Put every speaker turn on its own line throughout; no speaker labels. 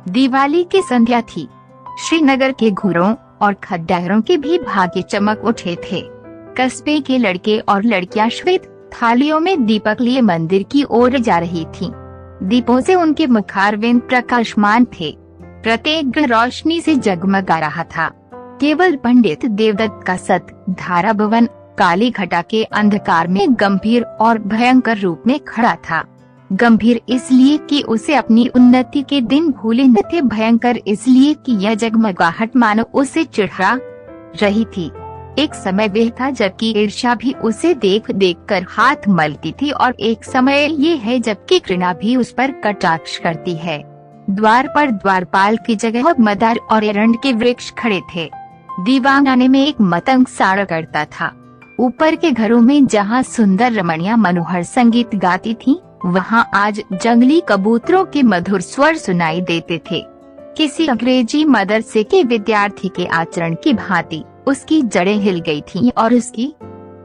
दिवाली की संध्या थी। श्रीनगर के घरों और खद्दारों के भी भाग्य चमक उठे थे। कस्बे के लड़के और लड़कियां श्वेत थालियों में दीपक लिए मंदिर की ओर जा रही थीं। दीपों से उनके मुखारविंद प्रकाशमान थे। प्रत्येक घर रोशनी से जगमगा रहा था। केवल पंडित देवदत्त का सत धारा भवन काली घटा के अंधकार में गंभीर और भयंकर रूप में खड़ा था। गंभीर इसलिए कि उसे अपनी उन्नति के दिन भूले न थे, भयंकर इसलिए कि यह जगमगाहट मानो उसे चिढ़ा रही थी। एक समय वह था जबकि ईर्ष्या भी उसे देख देख कर हाथ मलती थी, और एक समय ये है जबकि घृणा भी उस पर कटाक्ष करती है। द्वार पर द्वारपाल की जगह मदार और एरंड के वृक्ष खड़े थे। दीवानखाने में एक मतंग साड़ा करता था। ऊपर के घरों में जहाँ सुंदर रमणियां मनोहर संगीत गाती थीं, वहाँ आज जंगली कबूतरों के मधुर स्वर सुनाई देते थे। किसी अंग्रेजी मदरसे के विद्यार्थी के आचरण की भांति उसकी जड़ें हिल गई थीं और उसकी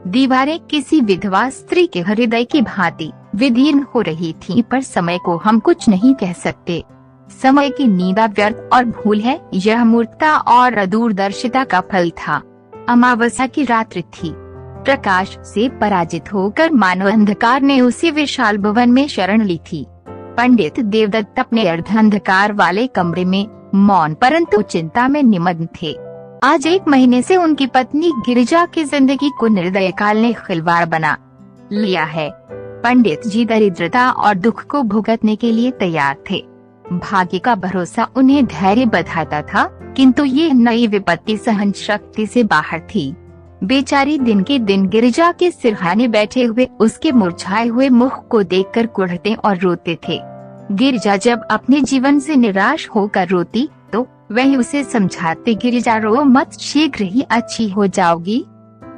दीवारें किसी विधवा स्त्री के हृदय की भांति विदीर्ण हो रही थीं। पर समय को हम कुछ नहीं कह सकते। समय की नींदा व्यर्थ और भूल है। यह मूर्खता और अदूरदर्शिता का फल था। अमावस्या की रात्रि थी। प्रकाश से पराजित होकर मानव अंधकार ने उसी विशाल भवन में शरण ली थी। पंडित देवदत्त अपने अर्धांधकार वाले कमरे में मौन परंतु चिंता में निमग्न थे। आज 1 महीने से उनकी पत्नी गिरिजा की जिंदगी को निर्दय काल ने खिलवाड़ बना लिया है। पंडित जी दरिद्रता और दुख को भुगतने के लिए तैयार थे। भाग्य का भरोसा उन्हें धैर्य बधाता था, किंतु ये नई विपत्ति सहन शक्ति से बाहर थी। बेचारी दिन के दिन गिरिजा के सिरहाने बैठे हुए उसके मुरझाए हुए मुख को देखकर कुढ़ते और रोते थे। गिरिजा जब अपने जीवन से निराश होकर रोती तो वह उसे समझाते, गिरिजा रो मत, शीघ्र ही अच्छी हो जाओगी।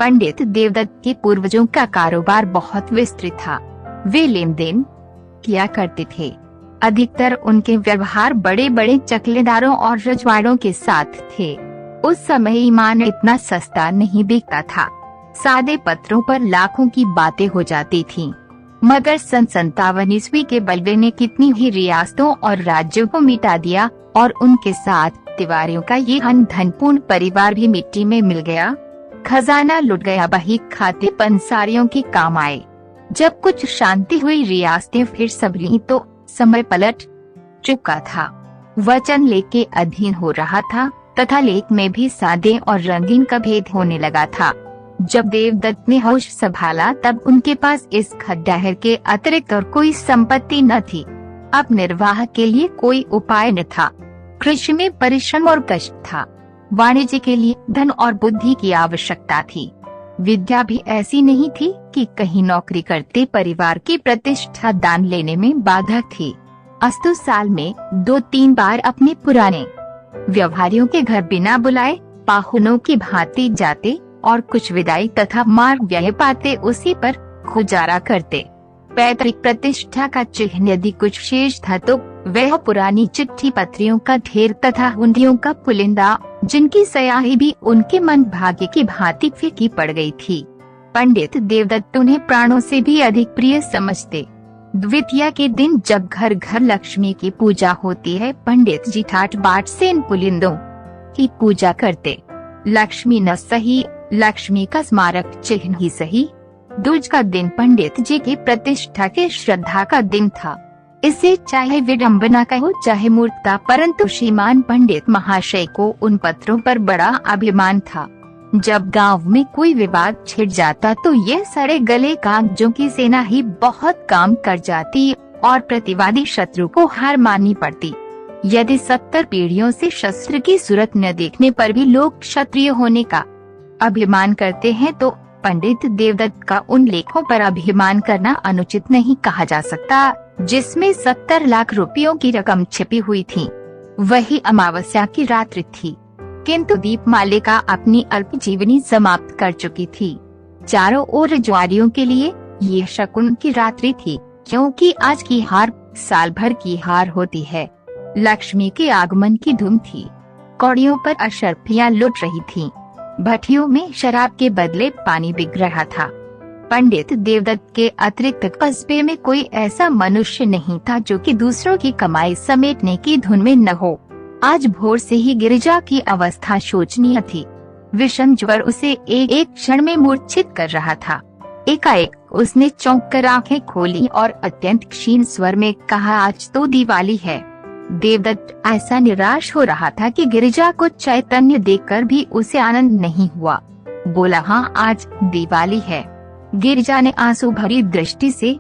पंडित देवदत्त के पूर्वजों का कारोबार बहुत विस्तृत था। वे लेन देन किया करते थे। अधिकतर उनके व्यवहार बड़े बड़े चकलेदारों और रजवाड़ों के साथ थे। उस समय ईमान इतना सस्ता नहीं बिकता था। सादे पत्रों पर लाखों की बातें हो जाती थीं। मगर सन 57 ईस्वी के बलवे ने कितनी ही रियासतों और राज्यों को मिटा दिया और उनके साथ तिवारियों का ये धनपूर्ण परिवार भी मिट्टी में मिल गया। खजाना लुट गया, बही खाते पंसारियों के काम आए। जब कुछ शांति हुई, रियासतें फिर संभली तो समय पलट चुका था। वचन लेख के अधीन हो रहा था तथा लेख में भी सादे और रंगीन का भेद होने लगा था। जब देवदत्त ने होश संभाला तब उनके पास इस खद्दाहर के अतिरिक्त और कोई संपत्ति न थी। अब निर्वाह के लिए कोई उपाय न था। कृषि में परिश्रम और कष्ट था। वाणिज्य के लिए धन और बुद्धि की आवश्यकता थी। विद्या भी ऐसी नहीं थी कि कहीं नौकरी करते परिवार की प्रतिष्ठा दान लेने में बाधक थी। अस्तु साल में 2-3 बार अपने पुराने व्यवहारियों के घर बिना बुलाए पाहुनों की भांति जाते और कुछ विदाई तथा मार्ग व्यय पाते उसी पर गुजारा करते। पैतृक प्रतिष्ठा का चिन्ह यदि कुछ शेष था तो वह पुरानी चिट्ठी पत्रियों का ढेर तथा हुंडियों का पुलिंदा, जिनकी स्याही भी उनके मन भाग्य की भांति फीकी पड़ गई थी। पंडित देवदत्त उन्हें प्राणों से भी अधिक प्रिय समझते। द्वितीया के दिन जब घर घर लक्ष्मी की पूजा होती है, पंडित जी ठाट बाट से इन पुलिंदों की पूजा करते। लक्ष्मी न सही, लक्ष्मी का स्मारक चिन्ह ही सही। दूज का दिन पंडित जी की प्रतिष्ठा के श्रद्धा का दिन था। इसे चाहे विडम्बना कहो चाहे मूर्खता, परंतु श्रीमान पंडित महाशय को उन पत्रों पर बड़ा अभिमान था। जब गांव में कोई विवाद छिड़ जाता तो यह सड़े गले कागजों की सेना ही बहुत काम कर जाती और प्रतिवादी शत्रु को हार माननी पड़ती। यदि 70 पीढ़ियों से शस्त्र की सूरत न देखने पर भी लोग क्षत्रिय होने का अभिमान करते हैं तो पंडित देवदत्त का उन लेखों पर अभिमान करना अनुचित नहीं कहा जा सकता, जिसमें 70 लाख रुपयों की रकम छिपी हुई थी। वही अमावस्या की रात्रि थी, किंतु दीपमालिका अपनी अल्प जीवनी समाप्त कर चुकी थी। चारों ओर ज्वारियों के लिए ये शकुन की रात्रि थी, क्योंकि आज की हार साल भर की हार होती है। लक्ष्मी के आगमन की धूम थी। कौड़ियों पर अशर्फियां लुट रही थीं। भट्टियों में शराब के बदले पानी बिक रहा था। पंडित देवदत्त के अतिरिक्त कस्बे में कोई ऐसा मनुष्य नहीं था जो कि दूसरों की कमाई समेटने की धुन में न हो। आज भोर से ही गिरिजा की अवस्था शोचनीय थी। विषम ज्वर उसे एक क्षण में मूर्छित कर रहा था। एकाएक उसने चौंक कर आंखें खोली और अत्यंत क्षीण स्वर में कहा, आज तो दिवाली है। देवदत्त ऐसा निराश हो रहा था कि गिरिजा को चैतन्य देखकर भी उसे आनंद नहीं हुआ। बोला, हाँ आज दिवाली है। गिरिजा ने आंसू भरी दृष्टि से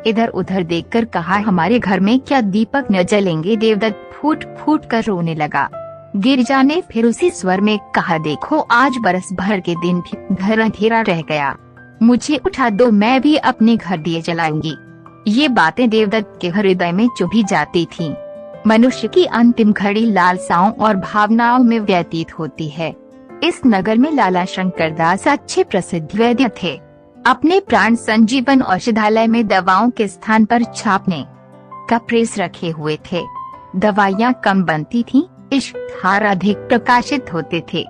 इधर उधर देखकर कहा, हमारे घर में क्या दीपक न जलेंगे? देवदत्त फूट फूट कर रोने लगा। गिरिजा ने फिर उसी स्वर में कहा, देखो आज बरस भर के दिन भी घर अंधेरा रह गया, मुझे उठा दो, मैं भी अपने घर दिए जलाऊंगी। ये बातें देवदत्त के हृदय में चुभी जाती थीं। मनुष्य की अंतिम घड़ी लालसाओं और भावनाओं में व्यतीत होती है। इस नगर में लाला शंकर दास अच्छे प्रसिद्ध वैद्य थे। अपने प्राण संजीवन औषधालय में दवाओं के स्थान पर छापने का प्रेस रखे हुए थे। दवाइयाँ कम बनती थीं, इश्तहार अधिक प्रकाशित होते थे।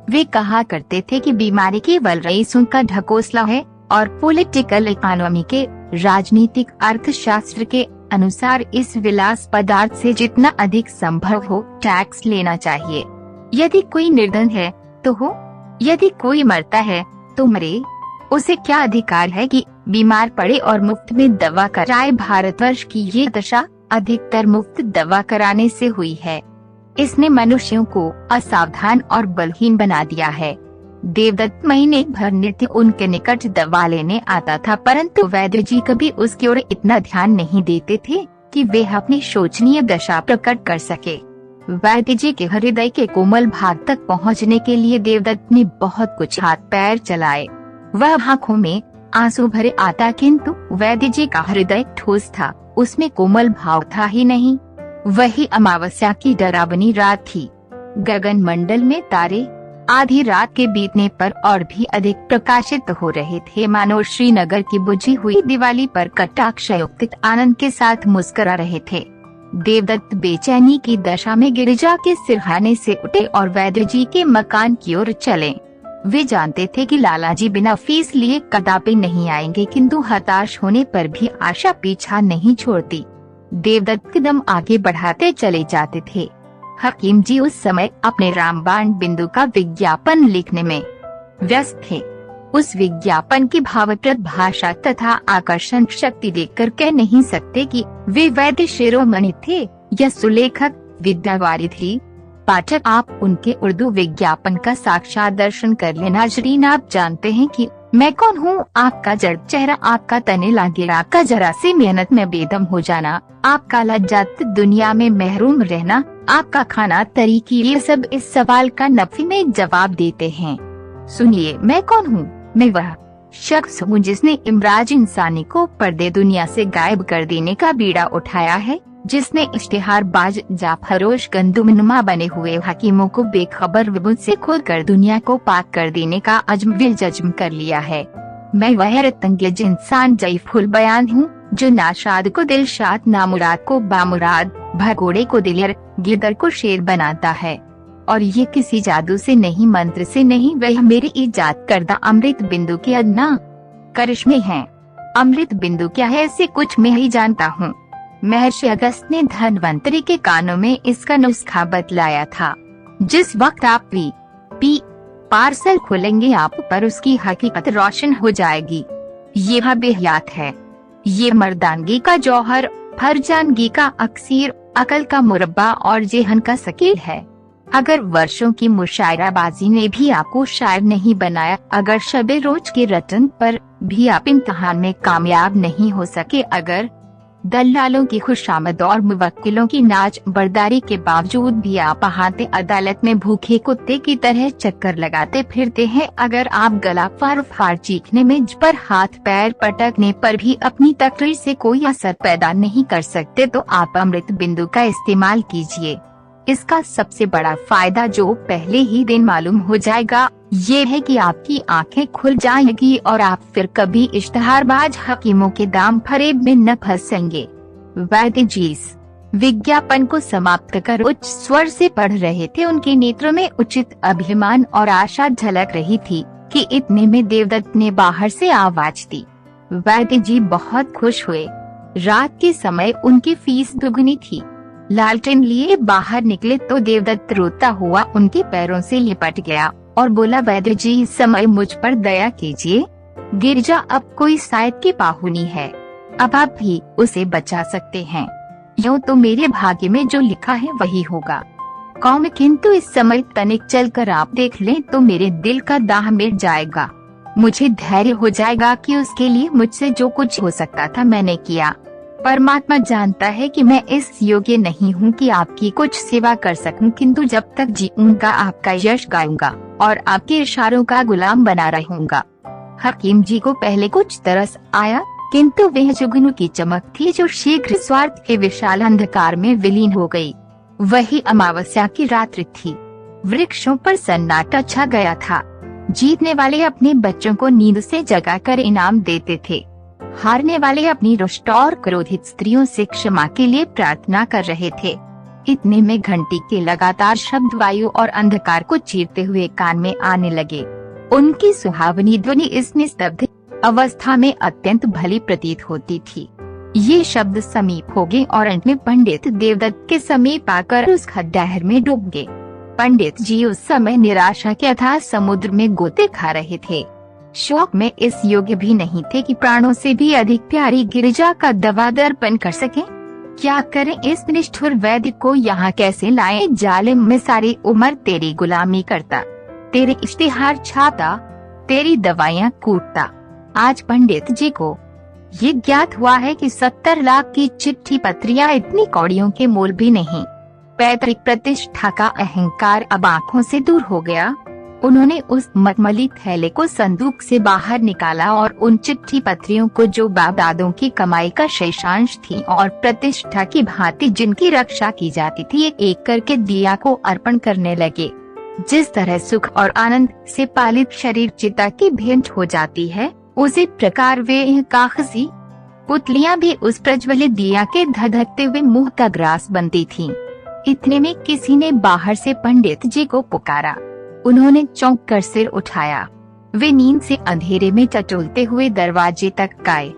वे कहा करते थे कि बीमारी केवल रईसों का ढकोसला है और पॉलिटिकल इकोनॉमी के राजनीतिक अर्थशास्त्र के अनुसार इस विलास पदार्थ से जितना अधिक संभव हो टैक्स लेना चाहिए। यदि कोई निर्धन है तो हो, यदि कोई मरता है तो मरे, उसे क्या अधिकार है कि बीमार पड़े और मुफ्त में दवा कराए? भारतवर्ष की ये दशा अधिकतर मुफ्त दवा कराने से हुई है। इसने मनुष्यों को असावधान और बलहीन बना दिया है। देवदत्त महीने भर नित्य उनके निकट दवा लेने आता था, परंतु वैद्य जी कभी उसकी ओर इतना ध्यान नहीं देते थे कि वे अपनी शोचनीय दशा प्रकट कर सके। वैद्य जी के हृदय के कोमल भाग तक पहुंचने के लिए देवदत्त ने बहुत कुछ हाथ पैर चलाए। वह आंखों में आंसू भरे आता, किंतु वैद्य जी का हृदय ठोस था, उसमें कोमल भाव था ही नहीं। वही अमावस्या की डरावनी रात थी। गगन मंडल में तारे आधी रात के बीतने पर और भी अधिक प्रकाशित हो रहे थे, मानो श्रीनगर की बुझी हुई दिवाली पर कटाक्षयुक्त आनंद के साथ मुस्कुरा रहे थे। देवदत्त बेचैनी की दशा में गिरिजा के सिरहाने से उठे और वैद्य जी के मकान की ओर चले। वे जानते थे कि लालाजी बिना फीस लिए कदापि नहीं आएंगे, किंतु हताश होने पर भी आशा पीछा नहीं छोड़ती। देवदत्त कदम आगे बढ़ाते चले जाते थे। हकीम जी उस समय अपने रामबाण बिंदु का विज्ञापन लिखने में व्यस्त थे। उस विज्ञापन की भावप्रद भाषा तथा आकर्षण शक्ति देखकर कह नहीं सकते कि वे वैद्य शिरोमणि थे या सुलेखक विद्यावारिधि थी। पाठक, आप उनके उर्दू विज्ञापन का साक्षात दर्शन कर लेना। नाजरीन, आप जानते हैं कि मैं कौन हूँ? आपका जड़ चेहरा, आपका तने गिरा, आपका जरा सी मेहनत में बेदम हो जाना, आपका लज्जात दुनिया में महरूम रहना, आपका खाना तरीकी, ये सब इस सवाल का नफी में जवाब देते हैं। सुनिए, मैं कौन हूँ? मैं वह शख्स हूँ जिसने इमराज इंसानी को पर्दे दुनिया से गायब कर देने का बीड़ा उठाया है, जिसने इश्तिहारबाज जाफरोश गंदुमनुमा बने हुए हकीमों को बेखबर विबुद से खोलकर दुनिया को पाक कर देने का अज़्म जज्म कर लिया है। मैं वह रतंगेज इंसान जयफुल बयान हूँ जो नाशाद को दिलशाद, नामुराद को बामुराद, भगोड़े को दिलर, गिदर को शेर बनाता है। और ये किसी जादू से नहीं, मंत्र से नहीं, वह मेरी ईजाद करदा अमृत बिंदु के अदना करिश्मे हैं। अमृत बिंदु क्या है इसे कुछ मैं ही जानता हूँ। महर्षि अगस्त ने धन्वंतरी के कानों में इसका नुस्खा बतलाया था। जिस वक्त आप पी पार्सल खोलेंगे आप पर उसकी हकीकत रोशन हो जाएगी। ये बेहयात है, ये मर्दानगी का जौहर, फरजानगी का अक्सीर, अकल का मुरब्बा और जेहन का सकील है। अगर वर्षों की मुशायराबाजी ने भी आपको शायर नहीं बनाया, अगर शबे रोज के रटन पर भी आप इम्तिहान में कामयाब नहीं हो सके, अगर दल्लालों की खुशामद और मुवक्किलों की नाच बर्दारी के बावजूद भी आप हाथे अदालत में भूखे कुत्ते की तरह चक्कर लगाते फिरते हैं, अगर आप गला फाड़ फाड़ चीखने में पर हाथ पैर पटकने पर भी अपनी तकरीर से कोई असर पैदा नहीं कर सकते, तो आप अमृत बिंदु का इस्तेमाल कीजिए। इसका सबसे बड़ा फायदा जो पहले ही दिन मालूम हो जाएगा, ये है कि आपकी आंखें खुल जाएगी और आप फिर कभी इश्तिहारबाज हकीमों के दाम फरेब में न फंसेंगे। वैद्य जी विज्ञापन को समाप्त कर उच्च स्वर से पढ़ रहे थे। उनके नेत्रों में उचित अभिमान और आशा झलक रही थी। कि इतने में देवदत्त ने बाहर से आवाज दी। वैद्य जी बहुत खुश हुए। रात के समय उनकी फीस दुगनी थी। लालटेन लिए बाहर निकले तो देवदत्त रोता हुआ उनके पैरों से लिपट गया और बोला, वैद्य जी इस समय मुझ पर दया कीजिए। गिरिजा अब कोई शायद की पाहुनी है, अब आप भी उसे बचा सकते हैं। यूं तो मेरे भाग्य में जो लिखा है वही होगा कौन, किंतु इस समय तनिक चलकर आप देख लें तो मेरे दिल का दाह मिट जाएगा। मुझे धैर्य हो जाएगा कि उसके लिए मुझसे जो कुछ हो सकता था मैंने किया। परमात्मा जानता है कि मैं इस योग्य नहीं हूँ कि आपकी कुछ सेवा कर सकूं, किंतु जब तक जीऊंगा आपका यश गाऊंगा और आपके इशारों का गुलाम बना रहूंगा। हकीम जी को पहले कुछ तरस आया, किंतु वह जुगनू की चमक थी जो शीघ्र स्वार्थ के विशाल अंधकार में विलीन हो गई। वही अमावस्या की रात्रि थी। वृक्षों पर सन्नाटा छा गया था। जीतने वाले अपने बच्चों को नींद से जगाकर इनाम देते थे। हारने वाले अपनी रुष्ट और क्रोधित स्त्रियों से क्षमा के लिए प्रार्थना कर रहे थे। इतने में घंटी के लगातार शब्द वायु और अंधकार को चीरते हुए कान में आने लगे। उनकी सुहावनी ध्वनि इस निस्तब्ध अवस्था में अत्यंत भली प्रतीत होती थी। ये शब्द समीप हो गए और अंत में पंडित देवदत्त के समीप आकर उस खड्डाहर में डूब गए। पंडित जी उस समय निराशा के अथाह समुद्र में गोते खा रहे थे। शोक में इस योग्य भी नहीं थे कि प्राणों से भी अधिक प्यारी गिरिजा का दवा दर्पण कर सके। क्या करें, इस निष्ठुर वैद्य को यहाँ कैसे लाएं? जालिम, मैं सारी उम्र तेरी गुलामी करता, तेरे इश्तिहार छापता, तेरी दवाइयाँ कूटता। आज पंडित जी को ये ज्ञात हुआ है कि 70 लाख की चिट्ठी पत्रियां इतनी कौड़ियों के मोल भी नहीं। पैतृक प्रतिष्ठा का अहंकार अब आँखों से दूर हो गया। उन्होंने उस मखमली थैले को संदूक से बाहर निकाला और उन चिट्ठी पत्रियों को, जो बाप दादों की कमाई का शेषांश थी और प्रतिष्ठा की भांति जिनकी रक्षा की जाती थी, एक एक करके दिया को अर्पण करने लगे। जिस तरह सुख और आनंद से पालित शरीर चिता की भेंट हो जाती है, उसी प्रकार वे कागजी पुतलियां भी उस प्रज्वलित दिया के धधकते हुए मुंह का ग्रास बनती थीं। इतने में किसी ने बाहर से पंडित जी को पुकारा। उन्होंने चौंक कर सिर उठाया। वे नींद से अंधेरे में टटोलते हुए दरवाजे तक गए।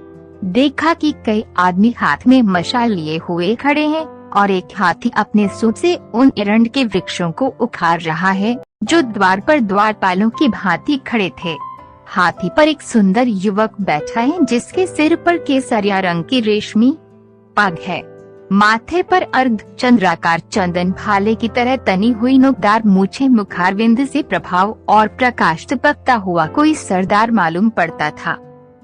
देखा कि कई आदमी हाथ में मशाल लिए हुए खड़े हैं और एक हाथी अपने सूंड से उन एरंड के वृक्षों को उखाड़ रहा है जो द्वार पर द्वारपालों की भांति खड़े थे। हाथी पर एक सुंदर युवक बैठा है जिसके सिर पर केसरिया रंग की रेशमी पग है। माथे पर अर्ध चंद्राकार चंदन भाले की तरह तनी हुई नोकदार मूछें, मुखारविंद से प्रभाव और प्रकाश टपकता हुआ कोई सरदार मालूम पड़ता था।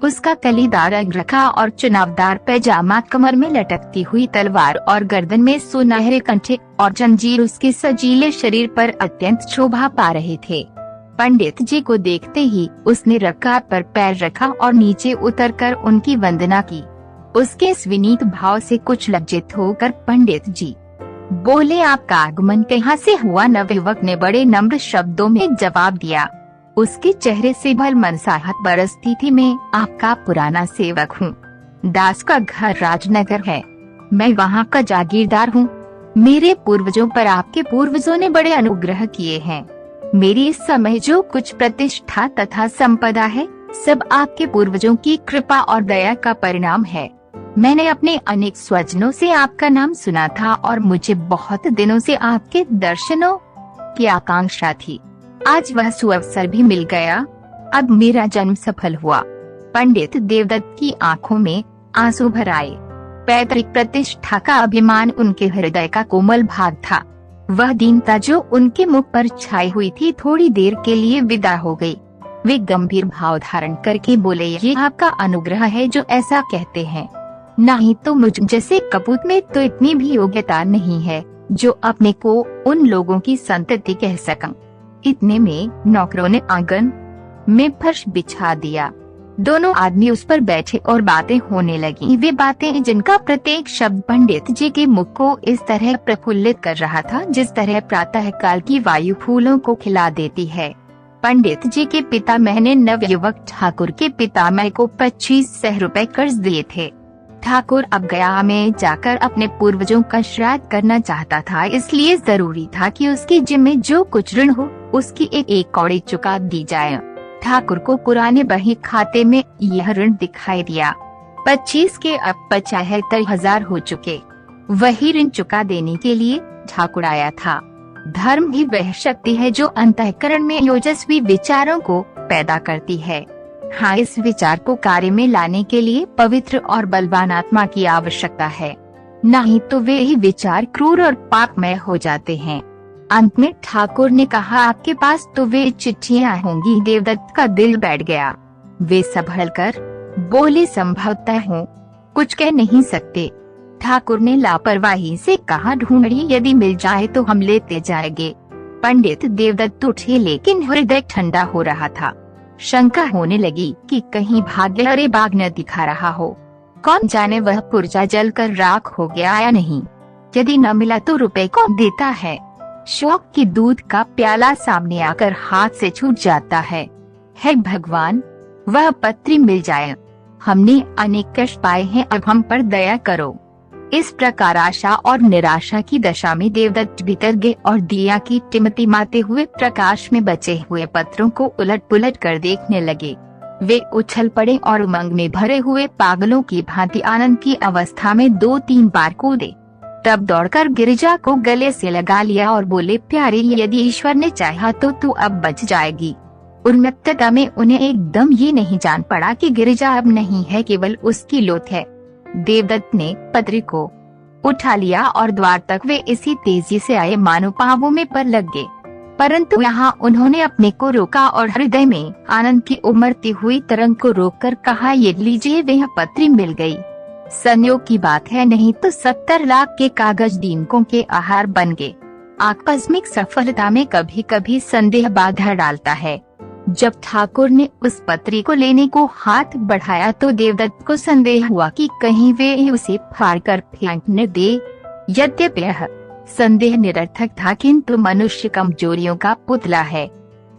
उसका कलीदार अंगरखा और चुनावदार पैजामा, कमर में लटकती हुई तलवार और गर्दन में सुनहरे कंठे और जंजीर उसके सजीले शरीर पर अत्यंत शोभा पा रहे थे। पंडित जी को देखते ही उसने रकाब पर पैर रखा और नीचे उतरकर उनकी वंदना की। उसके इस विनीत भाव से कुछ लज्जित होकर पंडित जी बोले, आपका आगमन कहाँ से हुआ? नवयुवक ने बड़े नम्र शब्दों में जवाब दिया। उसके चेहरे से भल मनसाहत बरसती थी। मैं आपका पुराना सेवक हूँ। दास का घर राजनगर है, मैं वहाँ का जागीरदार हूँ। मेरे पूर्वजों पर आपके पूर्वजों ने बड़े अनुग्रह किए हैं। मेरी इस समय जो कुछ प्रतिष्ठा तथा संपदा है, सब आपके पूर्वजों की कृपा और दया का परिणाम है। मैंने अपने अनेक स्वजनों से आपका नाम सुना था और मुझे बहुत दिनों से आपके दर्शनों की आकांक्षा थी। आज वह सुअवसर भी मिल गया। अब मेरा जन्म सफल हुआ। पंडित देवदत्त की आंखों में आंसू भर आए। पैतृक प्रतिष्ठा का अभिमान उनके हृदय का कोमल भाग था। वह दीनता जो उनके मुख पर छाई हुई थी, थोड़ी देर के लिए विदा हो गई। वे गंभीर भाव धारण करके बोले, ये आपका अनुग्रह है जो ऐसा कहते हैं, नहीं तो मुझ जैसे कपूत में तो इतनी भी योग्यता नहीं है जो अपने को उन लोगों की संतति कह सकूं। इतने में नौकरों ने आंगन में फर्श बिछा दिया। दोनों आदमी उस पर बैठे और बातें होने लगी। वे बातें जिनका प्रत्येक शब्द पंडित जी के मुख को इस तरह प्रफुल्लित कर रहा था जिस तरह प्रातः काल की वायु फूलों को खिला देती है। पंडित जी के पितामह ने नवयुवक ठाकुर के पितामह को 2500 रुपए कर्ज दिए थे। ठाकुर अब गया में जाकर अपने पूर्वजों का श्राद्ध करना चाहता था, इसलिए जरूरी था कि उसके जिम्मे जो कुछ ऋण हो उसकी एक एक कौड़ी चुका दी जाए। ठाकुर को पुराने बही खाते में यह ऋण दिखाई दिया। 25 के अब 75,000 हो चुके। वही ऋण चुका देने के लिए ठाकुर आया था। धर्म ही वह शक्ति है जो अंतःकरण में ओजस्वी विचारों को पैदा करती है। हाँ, इस विचार को कार्य में लाने के लिए पवित्र और बलवान आत्मा की आवश्यकता है, नहीं तो वे ही विचार क्रूर और पापमय हो जाते हैं। अंत में ठाकुर ने कहा, आपके पास तो वे चिट्ठियाँ होंगी। देवदत्त का दिल बैठ गया। वे संभल कर बोले, संभवतः हो, कुछ कह नहीं सकते। ठाकुर ने लापरवाही से कहा, ढूंढिए, यदि मिल जाए तो हम लेते जाएंगे। पंडित देवदत्त उठे, लेकिन हृदय ठंडा हो रहा था। शंका होने लगी कि कहीं भाग्य अरे बाग न दिखा रहा हो। कौन जाने वह पुर्जा जलकर राख हो गया या नहीं। यदि न मिला तो रुपए कौन देता है। शौक की दूध का प्याला सामने आकर हाथ से छूट जाता है। हे भगवान, वह पत्री मिल जाए। हमने अनेक कष्ट पाए हैं, अब हम पर दया करो। इस प्रकार आशा और निराशा की दशा में देवदत्त भीतर गए और दिया की टिमटिमाते हुए प्रकाश में बचे हुए पत्रों को उलट पुलट कर देखने लगे। वे उछल पड़े और उमंग में भरे हुए पागलों की भांति आनंद की अवस्था में 2-3 बार कूदे। तब दौड़कर गिरिजा को गले से लगा लिया और बोले, प्यारी, यदि ईश्वर ने चाहा तो तू अब बच जाएगी। उन्मत्तता में उन्हें एकदम ये नहीं जान पड़ा कि गिरिजा अब नहीं है, केवल उसकी लोथ है। देवदत्त ने पत्री को उठा लिया और द्वार तक वे इसी तेजी से आए मानो पांवों में पर लग गए। परंतु यहाँ उन्होंने अपने को रोका और हृदय में आनंद की उमड़ती हुई तरंग को रोककर कहा, ये लीजिए, वह पत्री मिल गई। संयोग की बात है, नहीं तो 70 लाख के कागज दीनकों के आहार बन गए। आकस्मिक सफलता में कभी कभी संदेह बाधा डालता है। जब ठाकुर ने उस पत्री को लेने को हाथ बढ़ाया तो देवदत्त को संदेह हुआ कि कहीं वे उसे फाड़कर फेंक न दे। यद्यपि यह संदेह निरर्थक था, किंतु मनुष्य कमजोरियों का पुतला है।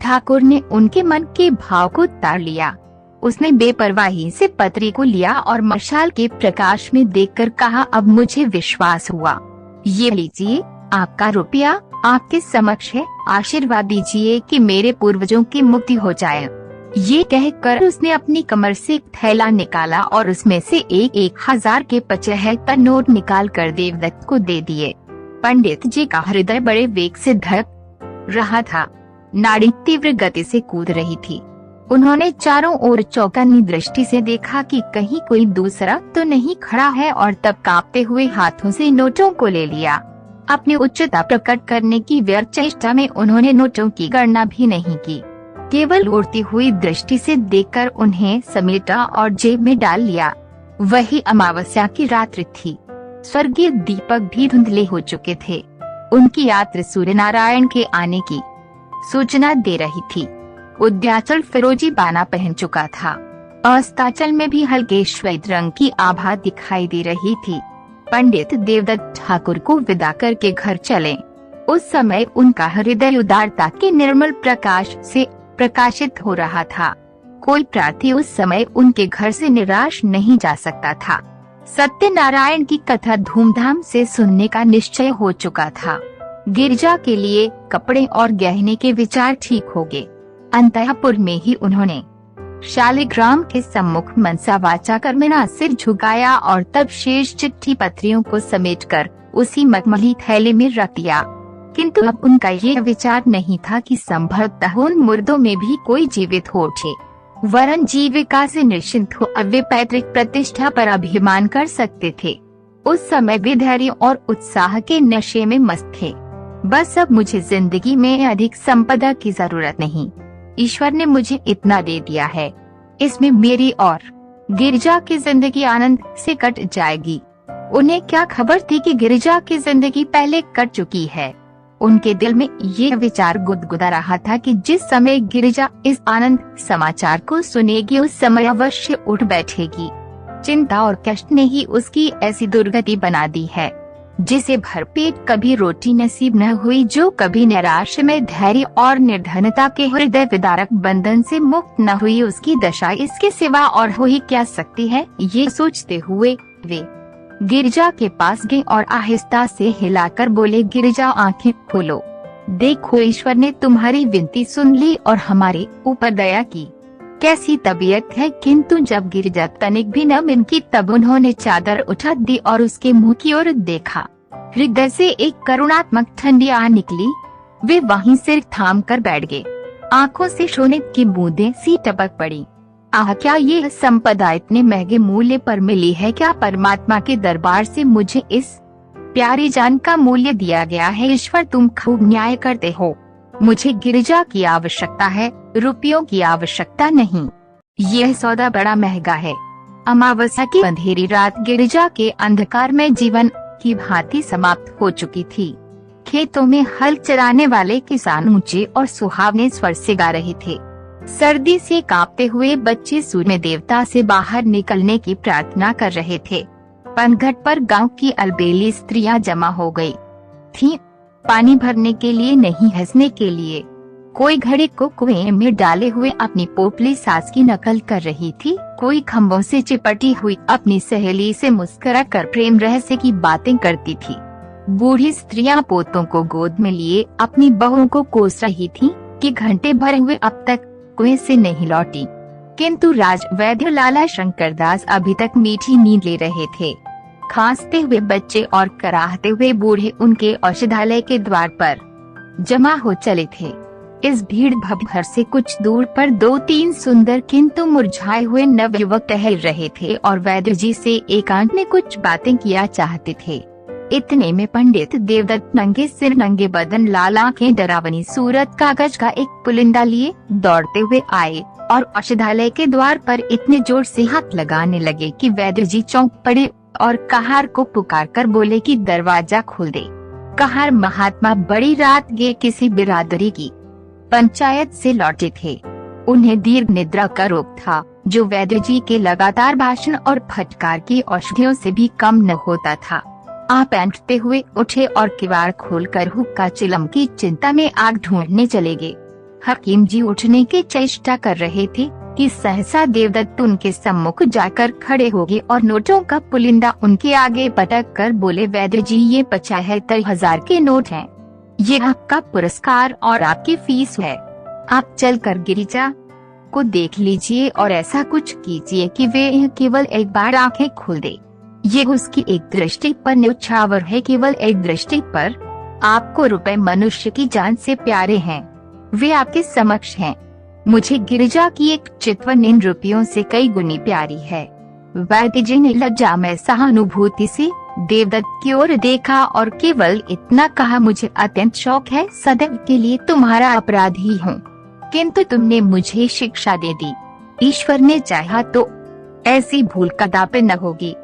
ठाकुर ने उनके मन के भाव को ताड़ लिया। उसने बेपरवाही से पत्री को लिया और मशाल के प्रकाश में देखकर कहा, अब मुझे विश्वास हुआ। ये लीजिए, आपका रुपया आपके समक्ष है। आशीर्वाद दीजिए कि मेरे पूर्वजों की मुक्ति हो जाए। ये कहकर उसने अपनी कमर से एक थैला निकाला और उसमें से 1,000 के 75 नोट निकाल कर देवदत्त को दे दिए। पंडित जी का हृदय बड़े वेग से धड़क रहा था। नाड़ी तीव्र गति से कूद रही थी। उन्होंने चारों ओर चौकन्नी दृष्टि से देखा कि कहीं कोई दूसरा तो नहीं खड़ा है, और तब कांपते हुए हाथों से नोटों को ले लिया। अपनी उच्चता प्रकट करने की व्यर्थ चेष्टा में उन्होंने नोटों की गणना भी नहीं की। केवल उड़ती हुई दृष्टि से देखकर उन्हें समेटा और जेब में डाल लिया। वही अमावस्या की रात्रि थी। स्वर्गीय दीपक भी धुंधले हो चुके थे। उनकी यात्रा सूर्य नारायण के आने की सूचना दे रही थी। उद्याचल फिरोजी बाना पहन चुका था। अस्ताचल में भी हल्के श्वेत रंग की आभा दिखाई दे रही थी। पंडित देवदत्त ठाकुर को विदा करके घर चले। उस समय उनका हृदय उदारता के निर्मल प्रकाश से प्रकाशित हो रहा था। कोई प्रार्थी उस समय उनके घर से निराश नहीं जा सकता था। सत्यनारायण की कथा धूमधाम से सुनने का निश्चय हो चुका था। गिरजा के लिए कपड़े और गहने के विचार ठीक हो गए। अंतःपुर में ही उन्होंने शालिग्राम के सम्मुख मनसा वाचा कर मेरा सिर झुकाया और तब शेष चिट्ठी पत्रियों को समेटकर उसी मखमली थैले में रख दिया। किंतु अब उनका ये विचार नहीं था कि संभवतः उन मुर्दों में भी कोई जीवित हो उठे, वरन जीविका से निश्चिंत हो अब वे पैतृक प्रतिष्ठा पर अभिमान कर सकते थे। उस समय वे धैर्य और उत्साह के नशे में मस्त थे। बस अब मुझे जिंदगी में अधिक संपदा की जरूरत नहीं। ईश्वर ने मुझे इतना दे दिया है, इसमें मेरी और गिरिजा की जिंदगी आनंद से कट जाएगी। उन्हें क्या खबर थी कि गिरिजा की जिंदगी पहले कट चुकी है। उनके दिल में ये विचार गुदगुदा रहा था कि जिस समय गिरिजा इस आनंद समाचार को सुनेगी उस समय अवश्य उठ बैठेगी। चिंता और कष्ट ने ही उसकी ऐसी दुर्गति बना दी है। जिसे भरपेट कभी रोटी नसीब न हुई, जो कभी निराश में धैर्य और निर्धनता के हृदय विदारक बंधन से मुक्त न हुई, उसकी दशा इसके सिवा और हो ही क्या सकती है। ये सोचते हुए वे गिरिजा के पास गए और आहिस्ता से हिलाकर बोले, गिरिजा आंखें खोलो, देखो ईश्वर ने तुम्हारी विनती सुन ली और हमारे ऊपर दया की। कैसी तबीयत है। किंतु जब गिरिजा तनिक भी न मिनकी तब उन्होंने चादर उठा दी और उसके मुंह की ओर देखा। हृदय से एक करुणात्मक ठंडी आ निकली। वे वहीं सिर थाम कर बैठ गए। आंखों से शोणित की बूंदें सी टपक पड़ी। आह, क्या ये संपदा इतने महंगे मूल्य पर मिली है। क्या परमात्मा के दरबार से मुझे इस प्यारी जान का मूल्य दिया गया है। ईश्वर, तुम खूब न्याय करते हो। मुझे गिरिजा की आवश्यकता है, रुपयों की आवश्यकता नहीं। यह सौदा बड़ा महंगा है। अमावस्या की अंधेरी रात गिरिजा के अंधकार में जीवन की भांति समाप्त हो चुकी थी। खेतों में हल चलाने वाले किसान ऊंचे और सुहावने स्वर से गा रहे थे। सर्दी से कांपते हुए बच्चे सूर्य देवता से बाहर निकलने की प्रार्थना कर रहे थे। पनघट पर गांव की अलबेली स्त्रियां जमा हो गई थीं, पानी भरने के लिए नहीं, हंसने के लिए। कोई घड़े को कुएं में डाले हुए अपनी पोपली सास की नकल कर रही थी, कोई खम्भों से चिपटी हुई अपनी सहेली से मुस्कुरा कर प्रेम रहस्य की बातें करती थी। बूढ़ी स्त्रियां पोतों को गोद में लिए अपनी बहुओं को कोस रही थीं कि घंटे भरे हुए अब तक कुएं से नहीं लौटी। किंतु राज वैद्य लाला शंकरदास अभी तक मीठी नींद ले रहे थे। खांसते हुए बच्चे और कराहते हुए बूढ़े उनके औषधालय के द्वार पर जमा हो चले थे। इस भीड़ भर से कुछ दूर पर 2-3 सुंदर किंतु मुरझाए हुए नवयुवक टहल रहे थे और वैद्य जी से एकांत में कुछ बातें किया चाहते थे। इतने में पंडित देवदत्त नंगे सिर नंगे बदन लाल आंखें डरावनी सूरत कागज का एक पुलिंदा लिए दौड़ते हुए आए और औषधालय के द्वार पर इतने जोर से हाथ लगाने लगे कि वैद्य जी चौंक पड़े और कहार को पुकारकर बोले कि दरवाजा खोल दे। कहार महात्मा बड़ी रात गे किसी बिरादरी की पंचायत से लौटे थे। उन्हें दीर्घ निद्रा का रोग था, जो वैद्य जी के लगातार भाषण और फटकार की औषधियों से भी कम न होता था। आप ऐंठते हुए उठे और किवाड़ खोलकर हुक्का चिलम की चिंता में आग ढूंढने चले गए। हकीम जी उठने की चेष्टा कर रहे थे कि सहसा देवदत्त उनके सम्मुख जाकर खड़े हो गए और नोटों का पुलिंदा उनके आगे पटक कर बोले, वैद्य जी, ये 75,000 के नोट हैं। ये आपका पुरस्कार और आपकी फीस है। आप चलकर गिरिजा को देख लीजिए और ऐसा कुछ कीजिए कि वे केवल एक बार आंखें खोल दे। ये उसकी एक दृष्टि पर न्यौछावर है, केवल एक दृष्टि पर। आपको रुपए मनुष्य की जान से प्यारे हैं, वे आपके समक्ष हैं। मुझे गिरिजा की एक चितवन इन रुपयों से कई गुनी प्यारी है। वैद्य जी ने लज्जा में सहानुभूति से देवदत्त की ओर देखा और केवल इतना कहा, मुझे अत्यंत शौक है, सदैव के लिए तुम्हारा अपराधी हूँ, किंतु तुमने मुझे शिक्षा दे दी। ईश्वर ने चाहा तो ऐसी भूल कदापि न होगी।